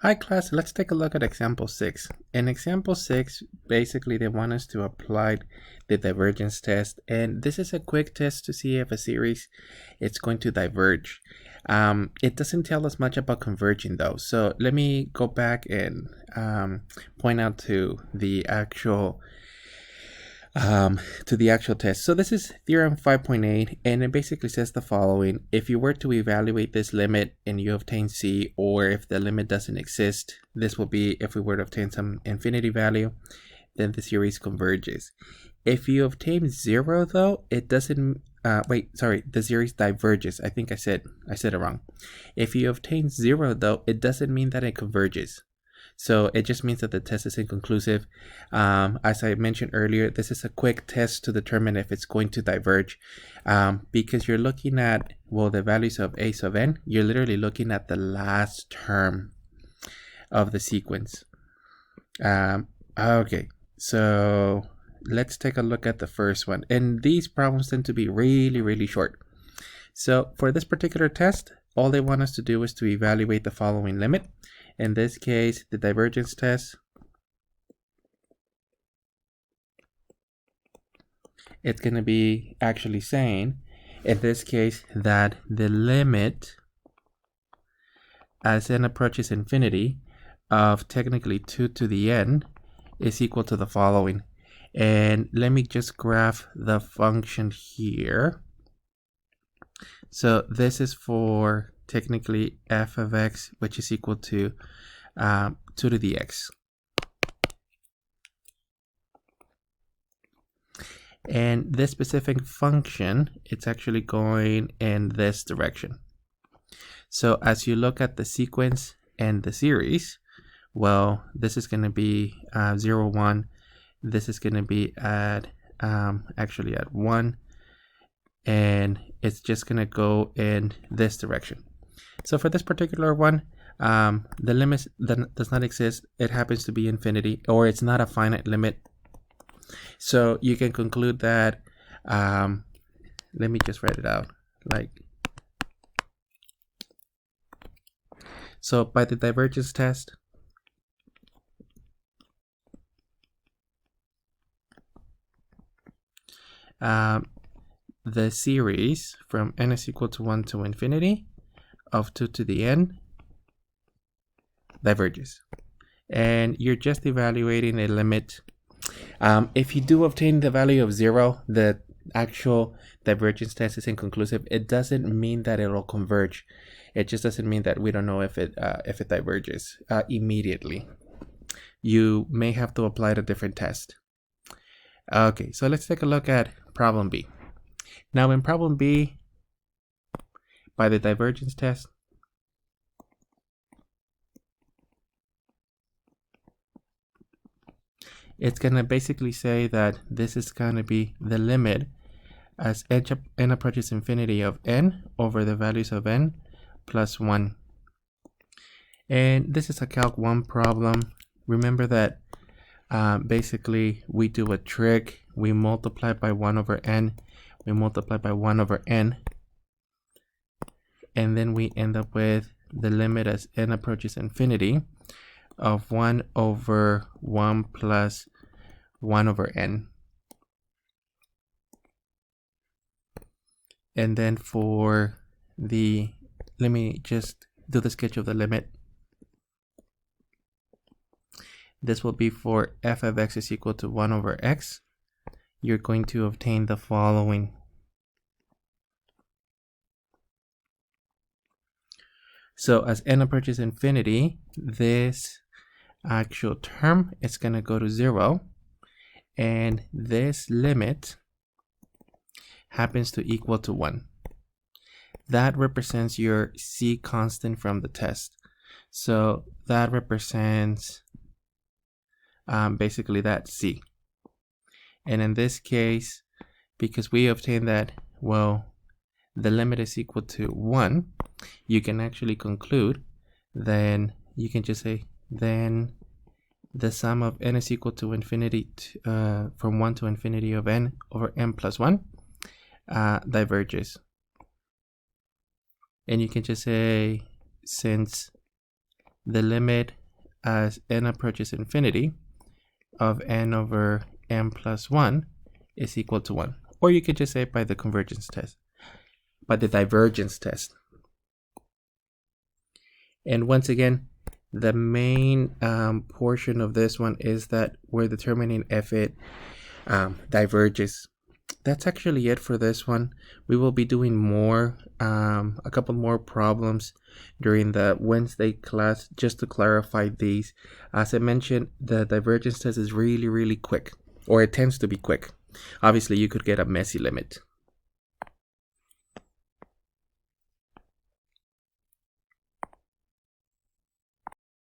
Hi class, let's take a look at example 6. In example 6, basically they want us to apply the divergence test, and this is a quick test to see if a series is going to diverge. It doesn't tell us much about converging though, so let me go back and point out to the actual test. So this is theorem 5.8, and it basically says the following. If you were to evaluate this limit and you obtain C, or if the limit doesn't exist, this will be if we were to obtain some infinity value, then the series converges. If you obtain 0 though, it doesn't the series diverges. I think I said it wrong. If you obtain 0 though, it doesn't mean that it converges. So it just means that the test is inconclusive. As I mentioned earlier, this is a quick test to determine if it's going to diverge, because you're looking at, well, the values of a sub n. You're literally looking at the last term of the sequence. Okay, so let's take a look at the first one. And these problems tend to be really, really short. So for this particular test, all they want us to do is to evaluate the following limit. In this case, the divergence test, it's going to be actually saying, in this case, that the limit as n approaches infinity of technically 2 to the n is equal to the following. And let me just graph the function here. So this is for technically f of x, which is equal to 2 to the x. And this specific function, it's actually going in this direction. So as you look at the sequence and the series, well, this is going to be 0, 1. This is going to be at actually at 1. And it's just going to go in this direction. So for this particular one, the limit does not exist. It happens to be infinity, or it's not a finite limit. So you can conclude that, let me just write it out. So by the divergence test, the series from n is equal to 1 to infinity of 2 to the n diverges. And you're just evaluating a limit. If you do obtain the value of 0, the actual divergence test is inconclusive. It doesn't mean that it'll converge. It just doesn't mean that we don't know if it diverges immediately. You may have to apply a different test. Okay, so let's take a look at problem B. Now in problem B, by the divergence test, it's going to basically say that this is going to be the limit as n approaches infinity of n over the values of n plus 1. And this is a Calc 1 problem. Remember that basically we do a trick. We multiply by 1 over n. We multiply by 1 over n. And then we end up with the limit as n approaches infinity of 1 over 1 plus 1 over n. And then for the, let me just do the sketch of the limit. This will be for f of x is equal to 1 over x. You're going to obtain the following. So as n approaches infinity, this actual term is going to go to 0. And this limit happens to equal to 1. That represents your C constant from the test. So that represents basically that C. And in this case, because we obtained that, well, the limit is equal to 1, you can actually conclude, then you can just say, then the sum of n is equal to infinity from 1 to infinity of n over n plus 1 diverges. And you can just say, since the limit as n approaches infinity of n over n plus 1 is equal to 1. Or you could just say by the convergence test, by the divergence test. And once again, the main portion of this one is that we're determining if it diverges. That's actually it for this one. We will be doing more, a couple more problems during the Wednesday class just to clarify these. As I mentioned, the divergence test is really quick, or it tends to be quick. Obviously, you could get a messy limit.